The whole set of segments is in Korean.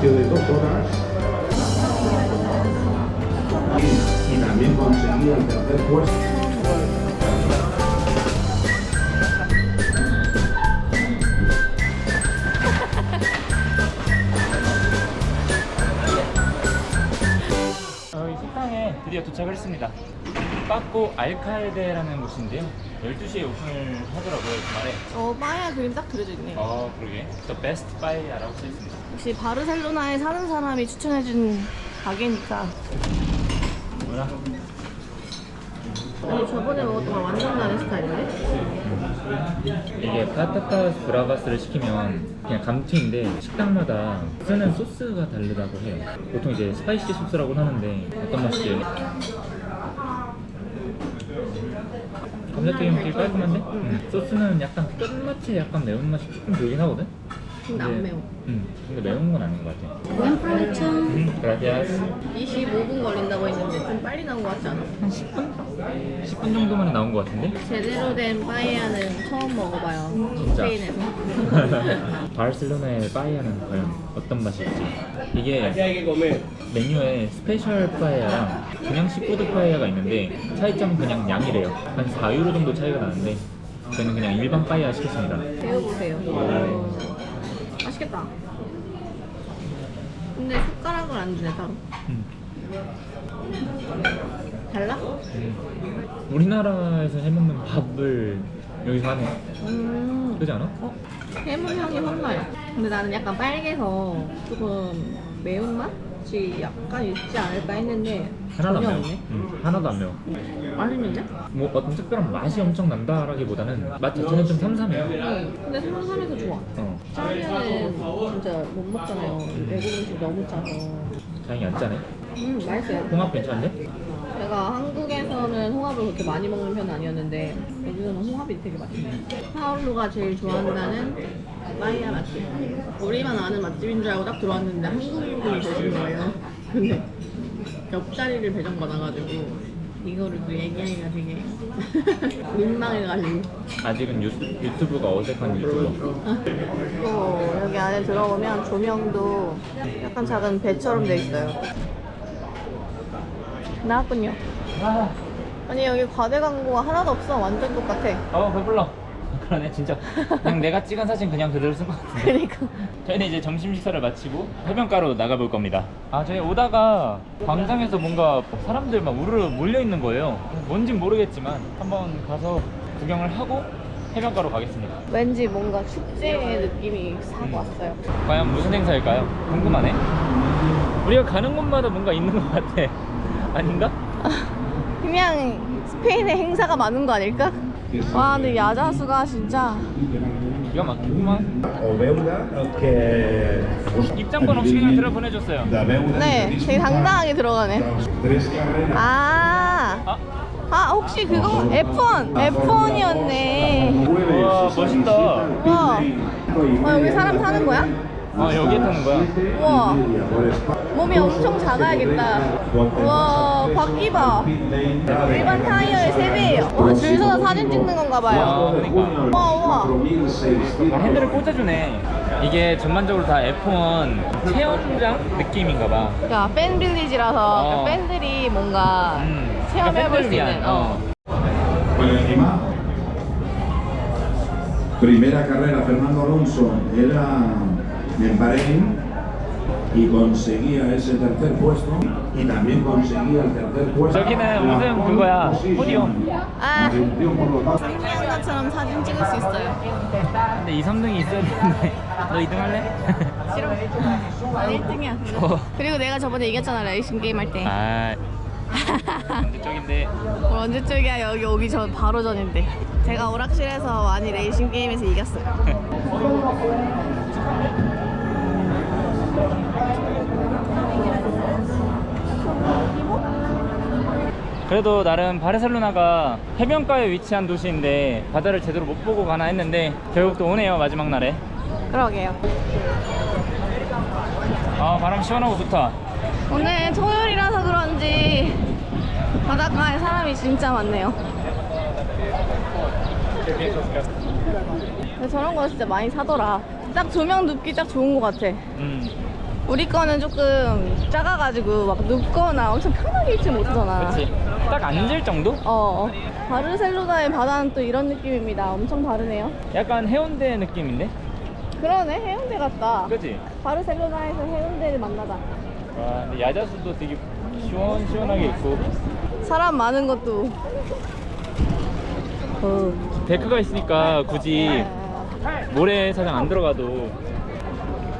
espacio de 2 horas y también conseguía el tercer puesto. 저희 식당에 드디어 도착을 했습니다. 빠꼬 알칼데라는 곳인데요. 12시에 오픈을 하더라고요, 주말에. 빠야 그림 딱 그려져 있네. 그러게. The best 빠이야라고 써있습니다. 역시 바르셀로나에 사는 사람이 추천해준 가게니까. 뭐라? 아니 저번에 먹었던 거 완전 다른 스타일인데? 이게 파타타스 브라바스를 시키면 그냥 감튀인데 식당마다 쓰는 소스가 다르다고 해요. 보통 이제 스파이시 소스라고 하는데 어떤 맛이지? 감자튀김 되게 깔끔한데? 소스는 약간 끝맛에 약간 매운맛이 조금 들긴 하거든? 근데 안 매워. 근데 매운 건 아닌 것 같아. 웬프레츠 그라시아스. 25분 걸린다고 했는데 좀 빨리 나온 것 같지 않아? 한 10분? 10분 정도 만에 나온 것 같은데? 제대로 된 빠에야는 처음 먹어봐요. 진짜? 스페인에서. 바르셀로나의 빠에야는 과연 어떤 맛일지. 이게 메뉴에 스페셜 빠에야랑 그냥 시푸드 빠에야가 있는데 차이점은 그냥 양이래요. 한 4유로 정도 차이가 나는데 저희는 그냥 일반 빠에야 시켰습니다. 배워보세요. 맛있겠다. 근데 숟가락을 안 주네 따로. 달라? 우리나라에서 해먹는 밥을 여기서 하네. 그러지 않아? 해물 향이 확 나요. 근데 나는 약간 빨개서 조금 매운맛이 약간 있지 않을까 했는데 하나도 안 전혀 매워. 없네. 하나도 안 매워. 맛있는데? 뭐 어떤 특별한 맛이 엄청 난다라기보다는 맛 자체는 좀 삼삼해요. 근데 삼삼해서 좋아. 짜면은 진짜 못 먹잖아요. 외국 음식 너무 짜서. 다행히 안 짜네. 맛있어요. 홍합 괜찮은데? 제가 한국에서는 홍합을 그렇게 많이 먹는 편은 아니었는데 여기서는 홍합이 되게 맛있네요. 파울루가 제일 좋아한다는 빠에야 맛집. 우리만 아는 맛집인 줄 알고 딱 들어왔는데 한국인분이 계신 거예요. 근데 옆자리를 배정받아가지고 이거를 또 얘기하기가 되게 민망해가지고. 아직은 유튜브가 어색한 유튜버. 또 여기 안에 들어오면 조명도 약간 작은 배처럼 돼 있어요. 나왔군요. 아니 여기 과대 광고가 하나도 없어. 완전 똑같아. 배불러. 그러네 진짜. 그냥 내가 찍은 사진 그냥 그대로 쓴 것 같은데. 그러니까. 저희는 이제 점심 식사를 마치고 해변가로 나가볼 겁니다. 저희 오다가 광장에서 뭔가 사람들 막 우르르 몰려 있는 거예요. 뭔진 모르겠지만 한번 가서 구경을 하고 해변가로 가겠습니다. 왠지 뭔가 축제의 느낌이 싹 왔어요. 과연 무슨 행사일까요? 궁금하네. 우리가 가는 곳마다 뭔가 있는 것 같아. 아닌가? 그냥 스페인에 행사가 많은 거 아닐까? 와 근데 야자수가 진짜 기가 막히구만. Oveuda que 입장권 없이 그냥 들어 보내줬어요. 네 되게 당당하게 들어가네. 3 carreras. 아 혹시 그거 F1이었네. 와 멋있다. 우와 여기 사람 타는 거야? 여기에 타는 거야. 우와 몸이 엄청 작아야겠다. 우와 바퀴 봐. 일반 타이어의 3배예요. 와 줄 서서 사진 찍는 건가 봐요. 그러니까. 우와 핸들을 꽂아주네. 이게 전반적으로 다 F1 체험장 느낌인가 봐. 그러니까 팬 빌리지라서 팬들이 뭔가 체험해볼 수 있는 Por encima. Primera carrera, Fernando Alonso era en Bahrein y conseguía ese tercer puesto y también conseguía el tercer puesto. 여기는 무슨 그거야? 포디움. 신기한 것처럼 사진 찍을 수 있어요. 근데 2, 3등이 있어야 되는데 너 2등 할래? 싫어. 난 1등이야. 그리고 내가 저번에 이겼잖아 레이싱 게임 할 때. 언제적인데. 언제 쪽이야? 여기 오기 전 바로 전인데. 제가 오락실에서 많이 레이싱 게임에서 이겼어요. 그래도 나름 바르셀로나가 해변가에 위치한 도시인데 바다를 제대로 못 보고 가나 했는데 결국 또 오네요 마지막 날에. 그러게요. 바람 시원하고 좋다. 오늘 토요일이라서 그런지 바닷가에 사람이 진짜 많네요. 근데 저런 거 진짜 많이 사더라. 딱 조명 눕기 딱 좋은 거 같아. 우리 거는 조금 작아가지고 막 눕거나 엄청 편하게 있지 못하잖아. 그렇지. 딱 앉을 정도? 바르셀로나의 바다는 또 이런 느낌입니다. 엄청 다르네요. 약간 해운대 느낌인데? 그러네, 해운대 같다. 그치? 바르셀로나에서 해운대를 만나다. 와, 근데 야자수도 되게 시원시원하게 있고 사람 많은 것도. 데크가 있으니까 굳이 모래사장 안 들어가도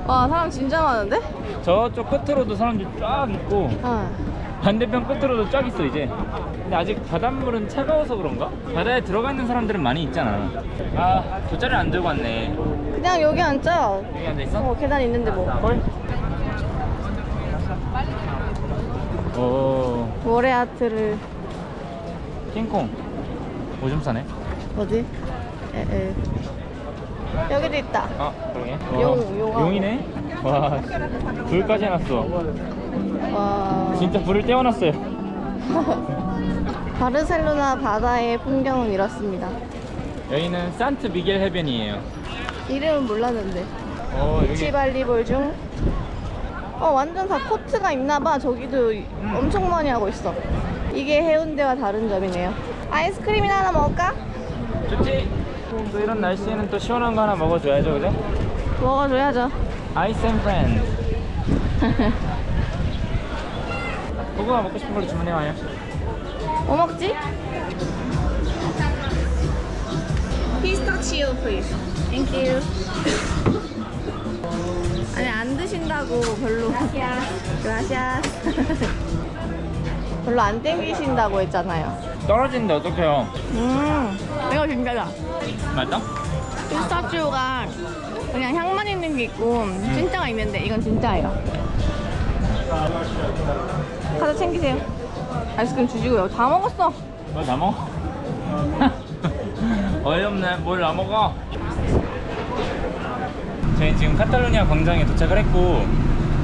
와, 사람 진짜 많은데? 저쪽 끝으로도 사람들 쫙 있고 아. 반대편 끝으로도 쫙 있어 이제. 근데 아직 바닷물은 차가워서 그런가? 바다에 들어가 있는 사람들은 많이 있잖아. 아, 돗자리 안 들고 왔네. 그냥 여기 앉자. 여기 앉아있어? 계단 있는데 뭐. 헐? 오, 모래 아트를. 킹콩 오줌 싸네. 어디? 여기도 있다. 아, 그러게. 용하고. 용이네? 와, 불까지 해놨어. 와. 진짜 불을 떼어놨어요. 바르셀로나 바다의 풍경은 이렇습니다. 여기는 산트 미겔 해변이에요. 이름은 몰랐는데. 여기 비치 발리볼 중. 완전 다 코트가 있나봐. 저기도 엄청 많이 하고 있어. 이게 해운대와 다른 점이네요. 아이스크림이나 하나 먹을까? 좋지? 또 이런 날씨에는 또 시원한 거 하나 먹어줘야죠, 그죠? 먹어줘야죠. 아이스 앤 프렌드. 고구마 먹고 싶은 걸로 주문해와요. 뭐 먹지? 피스타치오 please. Thank you. 아니 안 드신다고 별로. Gracias. 별로 안 땡기신다고 했잖아요. 떨어지는데 어떡해요? 이거 진짜다. 맞다? 피스타치오가 그냥 향만 있는 게 있고 진짜가 있는데 이건 진짜예요. 가서 챙기세요. 아이스크림 주시고요. 다 먹었어. 너 다 먹어? 어이없네. 뭘 다 먹어? 저희 지금 카탈루냐 광장에 도착을 했고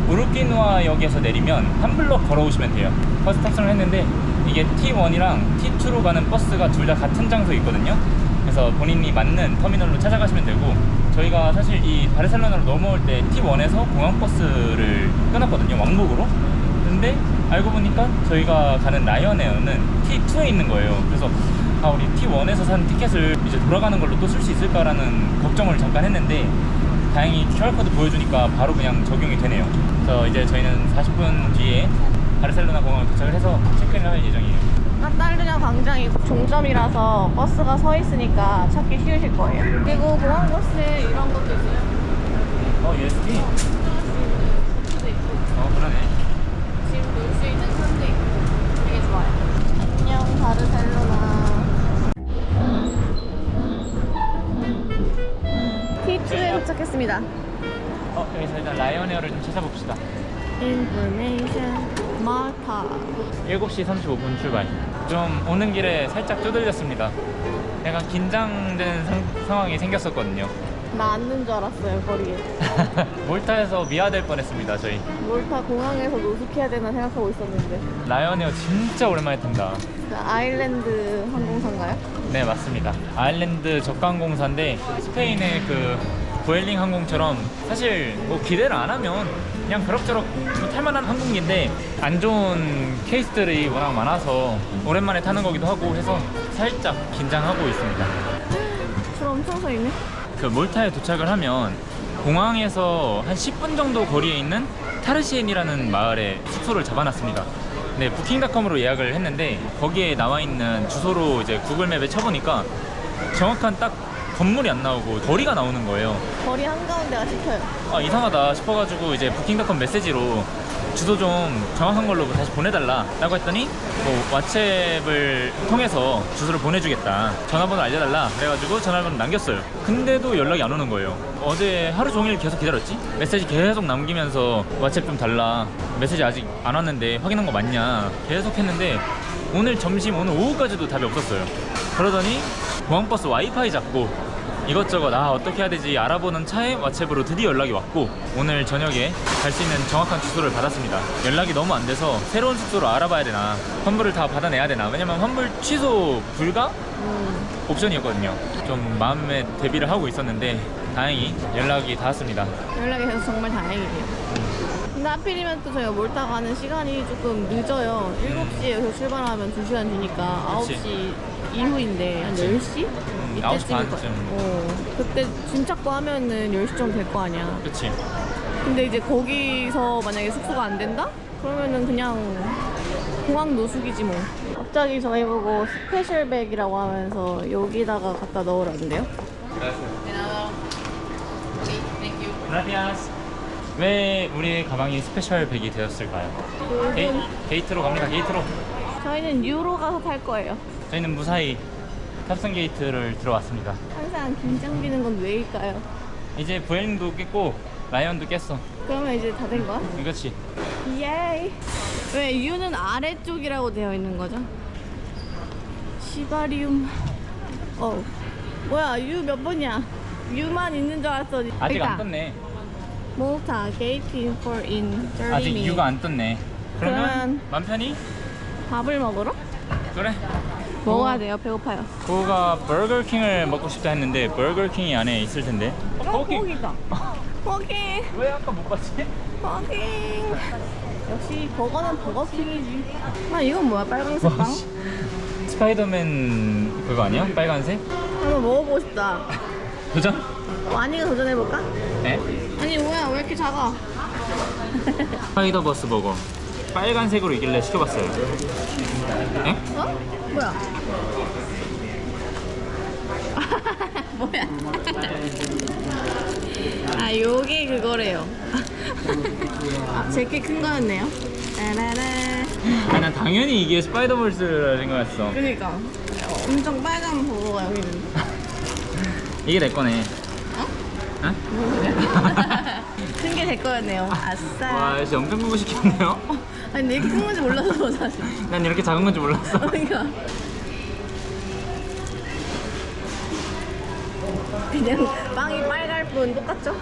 우르키누아 역에서 내리면 한 블럭 걸어오시면 돼요. 버스 탑승을 했는데 이게 T1이랑 T2로 가는 버스가 둘 다 같은 장소에 있거든요. 그래서 본인이 맞는 터미널로 찾아가시면 되고 저희가 사실 이 바르셀로나로 넘어올 때 T1에서 공항버스를 끊었거든요. 왕복으로. 근데 알고 보니까 저희가 가는 라이언에어는 T2에 있는 거예요. 그래서 우리 T1에서 산 티켓을 이제 돌아가는 걸로 또 쓸 수 있을까라는 걱정을 잠깐 했는데 다행히 QR코드 보여주니까 바로 그냥 적용이 되네요. 그래서 이제 저희는 40분 뒤에 바르셀로나 공항에 도착을 해서 체크인을 할 예정이에요. 카탈루냐 광장이 종점이라서 버스가 서 있으니까 찾기 쉬우실 거예요. 그리고 공항 버스에 이런 것도 있어요. USB? 칸도 있고 그러네. 지금 놀 수 있는 칸도 있고 되게 좋아요. 안녕 바르셀로나. T2에 도착했습니다. 여기서 일단 라이언에어를 좀 찾아봅시다. Information Malta. 7시 35분 출발. 좀 오는 길에 살짝 쪼들렸습니다. 약간 긴장된 상황이 생겼었거든요. 나 앉는 줄 알았어요 거리에. 몰타에서 미아될 뻔했습니다 저희. 몰타 공항에서 노숙해야 되나 생각하고 있었는데. 라이언에어 진짜 오랜만에 탄다. 그 아일랜드 항공사인가요? 네, 맞습니다. 아일랜드 저가항공사인데 스페인의 그 vueling 항공처럼 사실 뭐 기대를 안 하면 그냥 그럭저럭 탈만한 항공기인데 안 좋은 케이스들이 워낙 많아서 오랜만에 타는 거기도 하고 해서 살짝 긴장하고 있습니다. 줄 엄청 서 있네. 그 몰타에 도착을 하면 공항에서 한 10분 정도 거리에 있는 타르시엔이라는 마을에 숙소를 잡아놨습니다. 네, 부킹닷컴으로 예약을 했는데 거기에 나와 있는 주소로 이제 구글맵에 쳐보니까 정확한 딱 건물이 안 나오고 거리가 나오는 거예요. 거리 한가운데가 찍혀요. 이상하다 싶어가지고 이제 부킹닷컴 메시지로 주소 좀 정확한 걸로 다시 보내달라 라고 했더니 뭐 왓츠앱을 통해서 주소를 보내주겠다, 전화번호 알려달라 그래가지고 전화번호 남겼어요. 근데도 연락이 안 오는 거예요. 어제 하루 종일 계속 기다렸지? 메시지 계속 남기면서 왓츠앱 좀 달라, 메시지 아직 안 왔는데 확인한 거 맞냐 계속 했는데 오늘 점심 오늘 오후까지도 답이 없었어요. 그러더니 공항버스 와이파이 잡고 이것저것 어떻게 해야 되지 알아보는 차에 왓츠앱으로 드디어 연락이 왔고 오늘 저녁에 갈 수 있는 정확한 주소를 받았습니다. 연락이 너무 안 돼서 새로운 숙소로 알아봐야 되나, 환불을 다 받아내야 되나, 왜냐면 환불 취소 불가 옵션이었거든요. 좀 마음의 대비를 하고 있었는데 다행히 연락이 닿았습니다. 연락이 돼서 정말 다행이에요. 근데 하필이면 또 저희가 몰타 가는 시간이 조금 늦어요. 7시에서 출발하면 2시간 주니까 그치. 9시 이후인데 한 10시? 9시 반쯤. 그때 짐 찾고 하면은 10시쯤 될 거 아니야. 그치. 근데 이제 거기서 만약에 숙소가 안 된다? 그러면은 그냥 공항 노숙이지 뭐. 갑자기 저희 보고 스페셜백이라고 하면서 여기다가 갖다 넣으라는데요? Gracias. 왜 우리 가방이 스페셜 백이 되었을까요? 게이트로 갑니다. 게이트로. 저희는 유로 가서 탈 거예요. 저희는 무사히 탑승 게이트를 들어왔습니다. 항상 긴장되는 건 왜일까요? 이제 부엘링도 깼고 라이언도 깼어. 그러면 이제 다 된 거야? 그렇지. 예이. 왜 유는 아래쪽이라고 되어 있는 거죠? 시바리움. 뭐야, 유 몇 번이야? 유만 있는 줄 알았어. 아직 안 떴네. 몰타 게이팅 for in 30 아직 minutes. 유가 안 떴네. 그러면 그러면 맘 편히? 밥을 먹으러? 그래. 먹어야 돼요. 배고파요. 그거가 버거킹을 먹고 싶다 했는데 버거킹이 안에 있을 텐데. 고기다. 고기. 왜 아까 못 봤지? 버거킹. 역시 버거는 버거킹이지. 아, 이건 뭐야? 빨간색 빵? 스파이더맨 그거 아니야? 빨간색? 한번 먹어보고 싶다. 도전? 와니가 도전해볼까? 네? 아니 뭐야, 왜 이렇게 작아? 스파이더버스 버거 빨간색으로 있길래 시켜봤어요. 에? 어? 뭐야? 뭐야? 아, 요게 그거래요. 아, 제게 큰 거였네요. 따라라. 아니 난 당연히 이게 스파이더버스라 생각했어. 그니까 엄청 빨간 버거가 여기 있는데. 이게 내 거네. 어? 어? 큰 게 제 거였네요. 아싸. 와 진짜 엄청 크고 시켰네요. 아니 근데 이렇게 큰 건지 몰라서 사실. 난 이렇게 작은 건지 몰랐어. 그러니까 그냥 빵이 빨갈 뿐 똑같죠?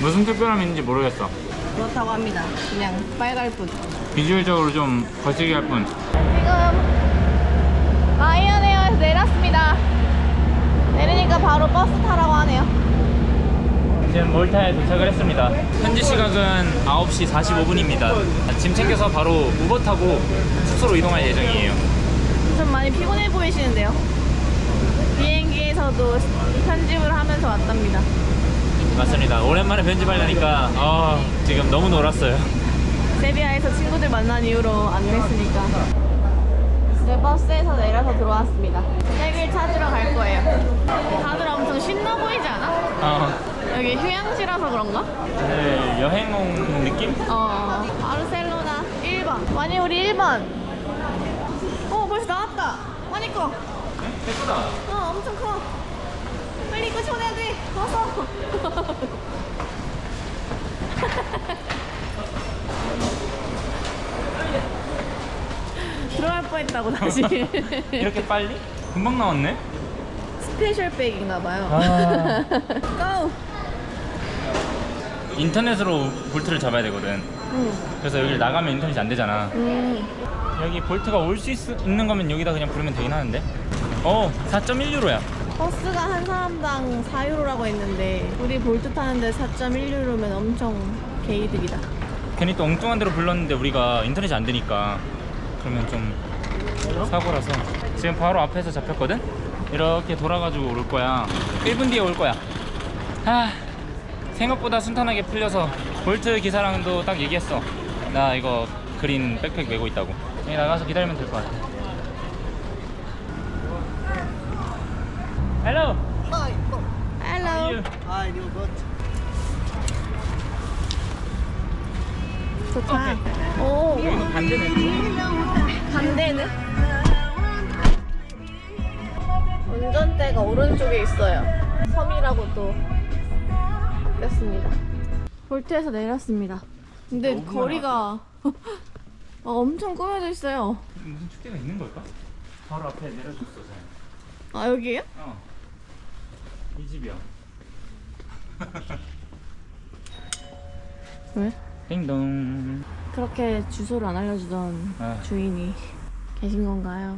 무슨 특별함이 있는지 모르겠어. 그렇다고 합니다. 그냥 빨갈 뿐. 비주얼적으로 좀 거시기 할 뿐. 지금 라이언에어에서 내렸습니다. 내리니까 바로 버스 타라고 하네요. 지금 몰타에 도착을 했습니다. 현지 시각은 9시 45분입니다. 짐 챙겨서 바로 우버 타고 숙소로 이동할 예정이에요. 좀 많이 피곤해 보이시는데요? 비행기에서도 편집을 하면서 왔답니다. 맞습니다. 오랜만에 편집하려니까 지금 너무 놀았어요. 세비야에서 친구들 만난 이후로 안 냈으니까. 이제 버스에서 내려서 들어왔습니다. 책을 찾으러 갈 거예요. 다들 엄청 신나 보이지 않아? 여기 휴양지라서 그런가? 오늘 여행 온 느낌? 바르셀로나 1번. 와니 우리 1번. 벌써 나왔다. 와니 거. 예쁘다. 엄청 커. 빨리 이거 쳐내야 돼. 어서. 들어갈 뻔했다고 다시. 이렇게 빨리? 금방 나왔네? 스페셜 백인가봐요. 고! 인터넷으로 볼트를 잡아야 되거든. 그래서 여기를 나가면 인터넷이 안 되잖아. 여기 볼트가 올 수 있는 거면 여기다 그냥 부르면 되긴 하는데. 4.1유로야. 버스가 한 사람당 4유로라고 했는데 우리 볼트 타는데 4.1유로면 엄청 개이득이다. 괜히 또 엉뚱한 데로 불렀는데 우리가 인터넷이 안 되니까 그러면 좀 사고라서. 지금 바로 앞에서 잡혔거든? 이렇게 돌아가지고 올 거야. 1분 뒤에 올 거야. 생각보다 순탄하게 풀려서 볼트 기사랑도 딱 얘기했어. 나 이거 그린 백팩 메고 있다고. 여기 나가서 기다리면 될 것 같아. Hello. Hello. Hi, new boat. 좋다. 오. 여기는 반대네. 반대는? 운전대가 오른쪽에 있어요. 섬이라고 또 바뀌었습니다. 볼트에서 내렸습니다. 근데 거리가 엄청 꾸며져 있어요. 무슨 축제가 있는 걸까? 바로 앞에 내려줬어. 아, 여기에요? 이 집이야. 왜? 띵동. 그렇게 주소를 안 알려주던 주인이 계신 건가요?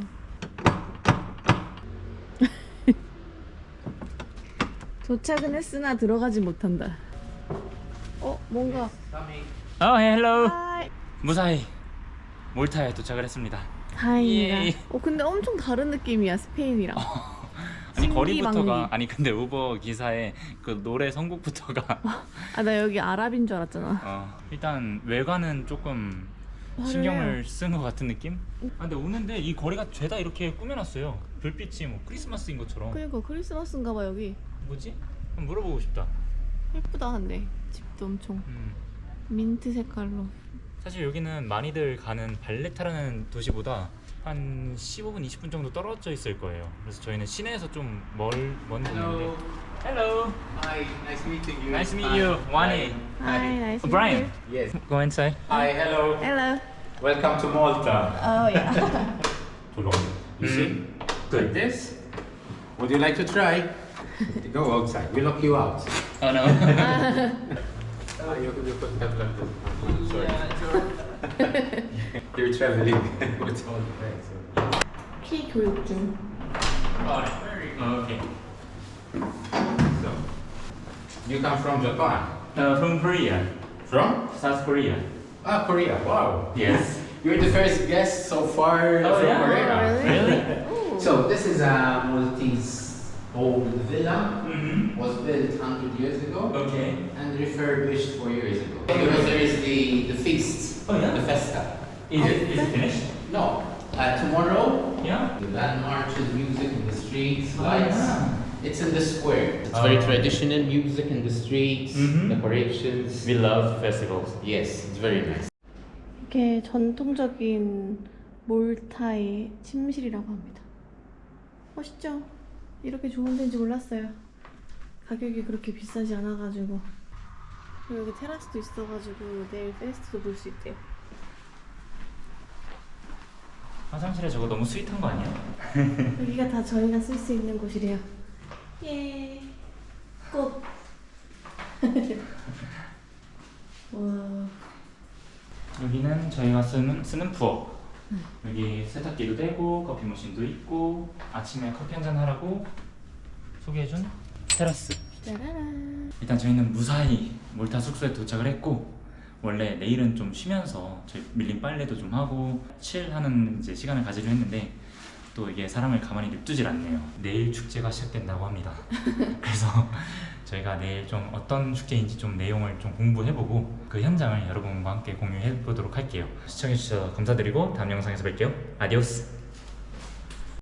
도착은 했으나 들어가지 못한다. 뭔가 헬로. 하이. 무사히 몰타에 도착을 했습니다. 다행이다. 예. 근데 엄청 다른 느낌이야 스페인이랑. 아니 거리부터가 신기방기. 아니 근데 우버 기사의 그 노래 선곡부터가 아 나 여기 아랍인 줄 알았잖아. 일단 외관은 조금 신경을 쓴 것 같은 느낌? 근데 오는데 이 거리가 죄다 이렇게 꾸며놨어요. 불빛이 뭐 크리스마스인 것처럼. 그러니까 크리스마스인가 봐 여기. 뭐지? 한번 물어보고 싶다. 예쁘다 근데 집도 엄청 민트 색깔로. 사실 여기는 많이들 가는 발레타라는 도시보다 한 15분, 20분 정도 떨어져 있을 거예요. 그래서 저희는 시내에서 좀 먼 동네인데. Hello. Hi, nice meeting you. Nice to meet you. Wani. Hi, nice to meet Brian. you. Yes. Go inside. Hi, hello. Hello. Welcome to Malta. Oh yeah. You see? Good. Like this. Would you like to try? To go outside. We lock you out. Oh no. You could have like this. Sorry. You're traveling with all the bags. 키 교육 중. Okay. So, you come from Japan? From Korea. From? South Korea. Ah, Korea. Wow. Yes. You're the first guest so far Oh, from yeah. Korea. Really? Ooh. So this is a Maltese old villa. Mm-hmm. Was built 100 years ago Okay. and refurbished 4 years ago. Because there is the feast, Oh, yeah? the festa. Is it finished? No, tomorrow Yeah. the band marches, music in the streets, Oh, lights. yeah. It's in the square. It's Oh. very traditional music in the streets, Mhm. decorations. We love festivals. Yes, it's very nice. 이게 전통적인 몰타의 침실이라고 합니다. 멋있죠? 이렇게 좋은 데인지 몰랐어요. 가격이 그렇게 비싸지 않아가지고. 그리고 여기 테라스도 있어가지고 내일 페스트도 볼 수 있대요. 화장실에 저거 너무 스윗한 거 아니야? 여기가 다 저희가 쓸 수 있는 곳이래요. 예. 꽃. 와. 여기는 저희가 쓰는 부엌. 여기 세탁기도 되고 커피 머신도 있고 아침에 커피 한잔 하라고 소개해준 테라스. 짜라란. 일단 저희는 무사히 몰타 숙소에 도착을 했고 원래 내일은 좀 쉬면서 저희 밀린 빨래도 좀 하고 칠하는 이제 시간을 가지려 했는데 또 이게 사람을 가만히 냅두질 않네요. 내일 축제가 시작된다고 합니다. 그래서 저희가 내일 좀 어떤 축제인지 좀 내용을 좀 공부해보고 그 현장을 여러분과 함께 공유해보도록 할게요. 시청해주셔서 감사드리고 다음 영상에서 뵐게요. 아디오스.